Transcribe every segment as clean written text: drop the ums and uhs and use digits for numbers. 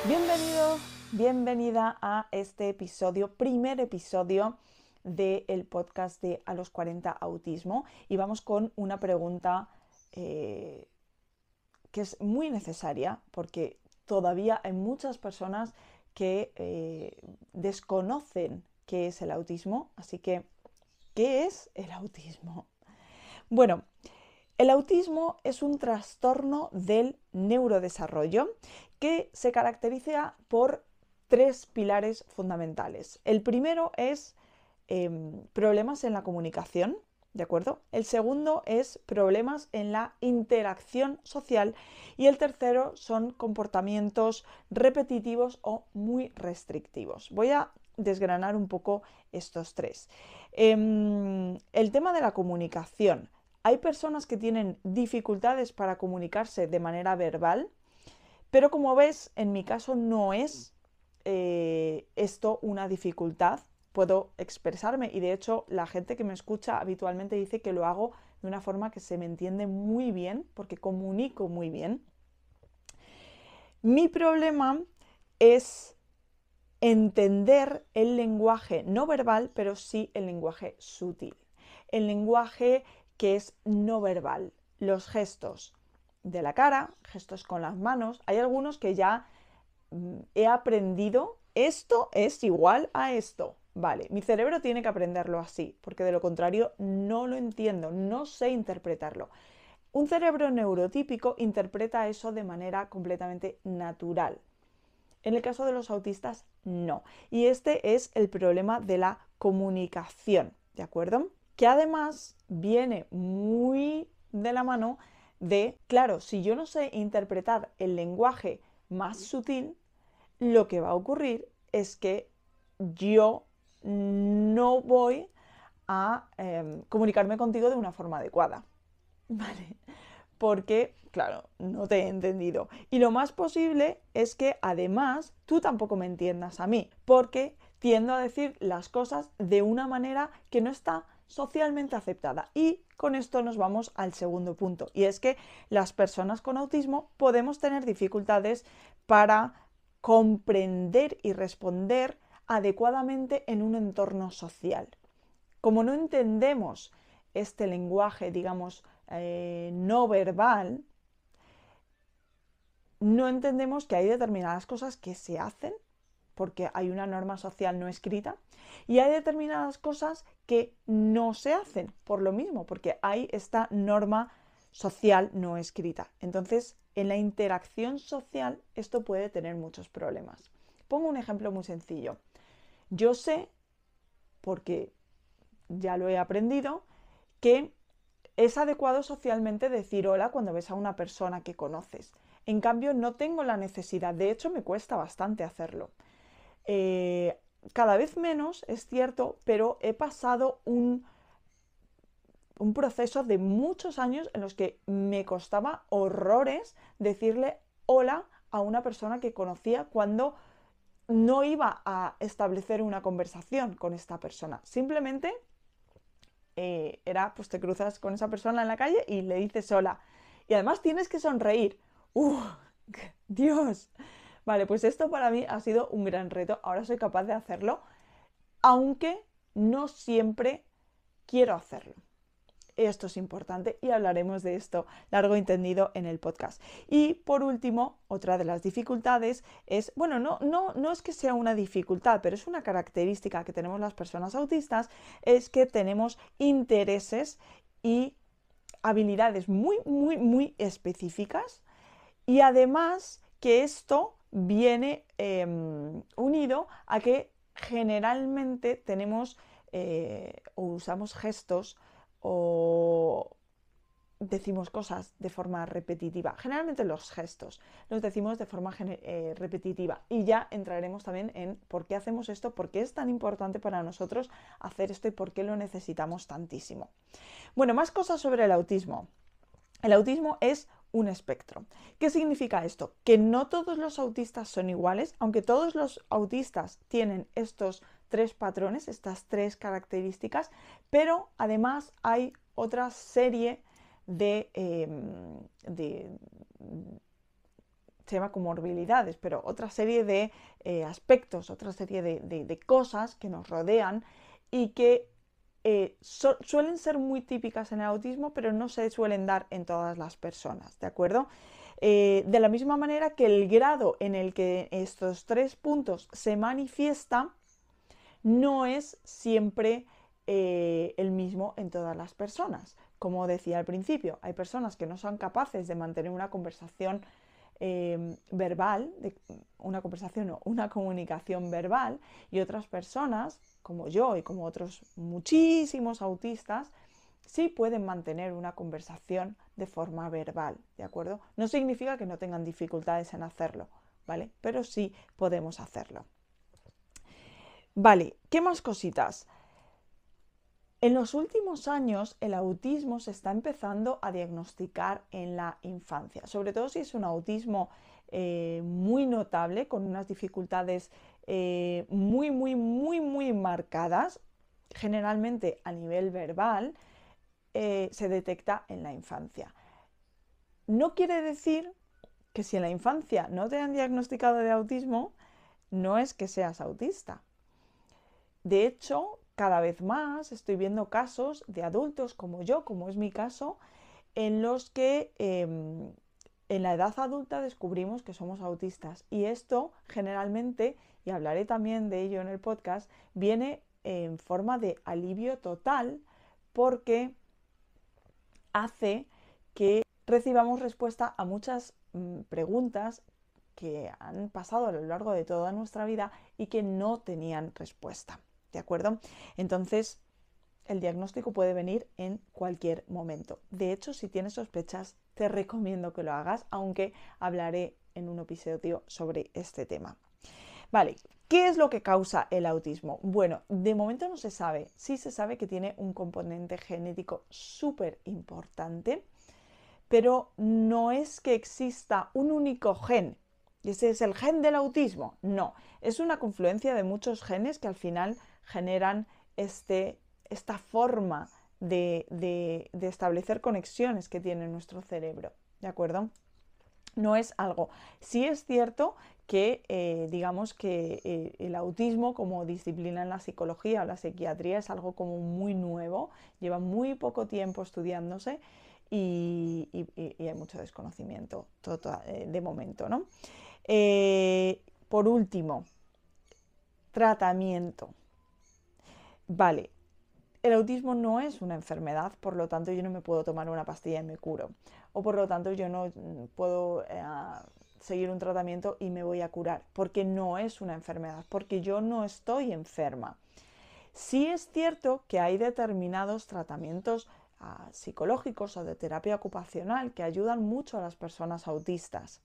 Bienvenido, bienvenida a este episodio, primer episodio del podcast de A los 40 Autismo. Y vamos con una pregunta que es muy necesaria porque todavía hay muchas personas que desconocen qué es el autismo. Así que, ¿qué es el autismo? Bueno, el autismo es un trastorno del neurodesarrollo que se caracteriza por tres pilares fundamentales. El primero es problemas en la comunicación, ¿de acuerdo? El segundo es problemas en la interacción social y el tercero son comportamientos repetitivos o muy restrictivos. Voy a desgranar un poco estos tres. El tema de la comunicación. Hay personas que tienen dificultades para comunicarse de manera verbal, pero como ves, en mi caso no es esto una dificultad. Puedo expresarme y de hecho la gente que me escucha habitualmente dice que lo hago de una forma que se me entiende muy bien, porque comunico muy bien. Mi problema es entender el lenguaje no verbal, pero sí el lenguaje sutil. El lenguaje que es no verbal, los gestos de la cara, gestos con las manos. Hay algunos que ya he aprendido, esto es igual a esto. Vale, mi cerebro tiene que aprenderlo así, porque de lo contrario no lo entiendo, no sé interpretarlo. Un cerebro neurotípico interpreta eso de manera completamente natural. En el caso de los autistas, no. Y este es el problema de la comunicación, ¿de acuerdo? Que además viene muy de la mano de, claro, si yo no sé interpretar el lenguaje más sutil, lo que va a ocurrir es que yo no voy a comunicarme contigo de una forma adecuada. ¿Vale? Porque, claro, no te he entendido. Y lo más posible es que además tú tampoco me entiendas a mí, porque tiendo a decir las cosas de una manera que no está socialmente aceptada. Y con esto nos vamos al segundo punto, y es que las personas con autismo podemos tener dificultades para comprender y responder adecuadamente en un entorno social. Como no entendemos este lenguaje, digamos, no verbal, no entendemos que hay determinadas cosas que se hacen porque hay una norma social no escrita y hay determinadas cosas que no se hacen por lo mismo, porque hay esta norma social no escrita. Entonces, en la interacción social esto puede tener muchos problemas. Pongo un ejemplo muy sencillo. Yo sé, porque ya lo he aprendido, que es adecuado socialmente decir hola cuando ves a una persona que conoces. En cambio, no tengo la necesidad, de hecho me cuesta bastante hacerlo. Cada vez menos, es cierto, pero he pasado un proceso de muchos años en los que me costaba horrores decirle hola a una persona que conocía cuando no iba a establecer una conversación con esta persona. Simplemente era, pues te cruzas con esa persona en la calle y le dices hola. Y además tienes que sonreír. ¡Uh! ¡Dios! Vale, pues esto para mí ha sido un gran reto. Ahora soy capaz de hacerlo, aunque no siempre quiero hacerlo. Esto es importante y hablaremos de esto largo y entendido en el podcast. Y por último, otra de las dificultades es, bueno, no es que sea una dificultad, pero es una característica que tenemos las personas autistas, es que tenemos intereses y habilidades muy específicas y además que esto viene unido a que generalmente tenemos o usamos gestos o decimos cosas de forma repetitiva. Generalmente los gestos los decimos de forma repetitiva y ya entraremos también en por qué hacemos esto, por qué es tan importante para nosotros hacer esto y por qué lo necesitamos tantísimo. Bueno, más cosas sobre el autismo. El autismo es un espectro. ¿Qué significa esto? Que no todos los autistas son iguales, aunque todos los autistas tienen estos tres patrones, estas tres características, pero además hay otra serie de se llama comorbilidades, pero otra serie de aspectos, otra serie de cosas que nos rodean y que suelen ser muy típicas en el autismo, pero no se suelen dar en todas las personas, ¿de acuerdo? De la misma manera que el grado en el que estos 3 puntos se manifiesta no es siempre el mismo en todas las personas. Como decía al principio, hay personas que no son capaces de mantener una conversación verbal, una conversación o una comunicación verbal, y otras personas, como yo y como otros muchísimos autistas, sí pueden mantener una conversación de forma verbal, ¿de acuerdo? No significa que no tengan dificultades en hacerlo, ¿vale? Pero sí podemos hacerlo. Vale, ¿qué más cositas? En los últimos años el autismo se está empezando a diagnosticar en la infancia, sobre todo si es un autismo muy notable, con unas dificultades muy marcadas, generalmente a nivel verbal, se detecta en la infancia. No quiere decir que si en la infancia no te han diagnosticado de autismo, no es que seas autista. De hecho, cada vez más estoy viendo casos de adultos como yo, como es mi caso, en los que en la edad adulta descubrimos que somos autistas. Y esto generalmente, y hablaré también de ello en el podcast, viene en forma de alivio total porque hace que recibamos respuesta a muchas preguntas que han pasado a lo largo de toda nuestra vida y que no tenían respuesta. ¿De acuerdo? Entonces, el diagnóstico puede venir en cualquier momento. De hecho, si tienes sospechas, te recomiendo que lo hagas, aunque hablaré en un episodio sobre este tema. Vale, ¿qué es lo que causa el autismo? Bueno, de momento no se sabe. Sí se sabe que tiene un componente genético súper importante, pero no es que exista un único gen. Y ese es el gen del autismo. No, es una confluencia de muchos genes que al final generan esta forma de establecer conexiones que tiene nuestro cerebro. ¿De acuerdo? No es algo. Sí es cierto que digamos que el autismo como disciplina en la psicología o la psiquiatría es algo como muy nuevo, lleva muy poco tiempo estudiándose y hay mucho desconocimiento de momento, ¿no? Por último, tratamiento. Vale, el autismo no es una enfermedad, por lo tanto yo no me puedo tomar una pastilla y me curo. O por lo tanto yo no puedo seguir un tratamiento y me voy a curar, porque no es una enfermedad, porque yo no estoy enferma. Sí es cierto que hay determinados tratamientos psicológicos o de terapia ocupacional que ayudan mucho a las personas autistas.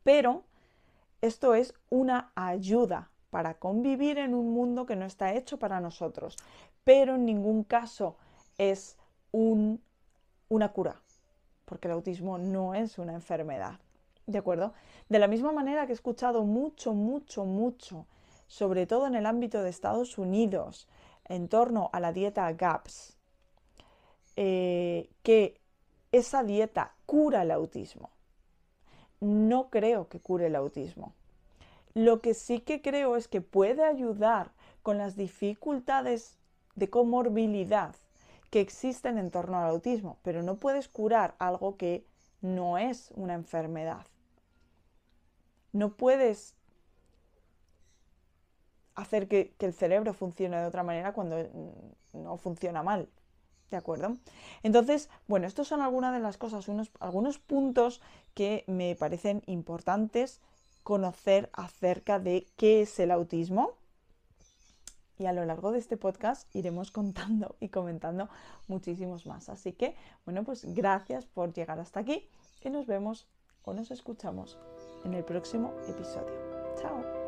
Pero esto es una ayuda para convivir en un mundo que no está hecho para nosotros, pero en ningún caso es una cura, porque el autismo no es una enfermedad, ¿de acuerdo? De la misma manera que he escuchado mucho, sobre todo en el ámbito de Estados Unidos, en torno a la dieta GAPS, que esa dieta cura el autismo. No creo que cure el autismo. Lo que sí que creo es que puede ayudar con las dificultades de comorbilidad que existen en torno al autismo, pero no puedes curar algo que no es una enfermedad. No puedes hacer que el cerebro funcione de otra manera cuando no funciona mal. ¿De acuerdo? Entonces, bueno, estos son algunas de las cosas, algunos puntos que me parecen importantes conocer acerca de qué es el autismo. Y a lo largo de este podcast iremos contando y comentando muchísimos más. Así que, bueno, pues gracias por llegar hasta aquí y nos vemos o nos escuchamos en el próximo episodio. Chao.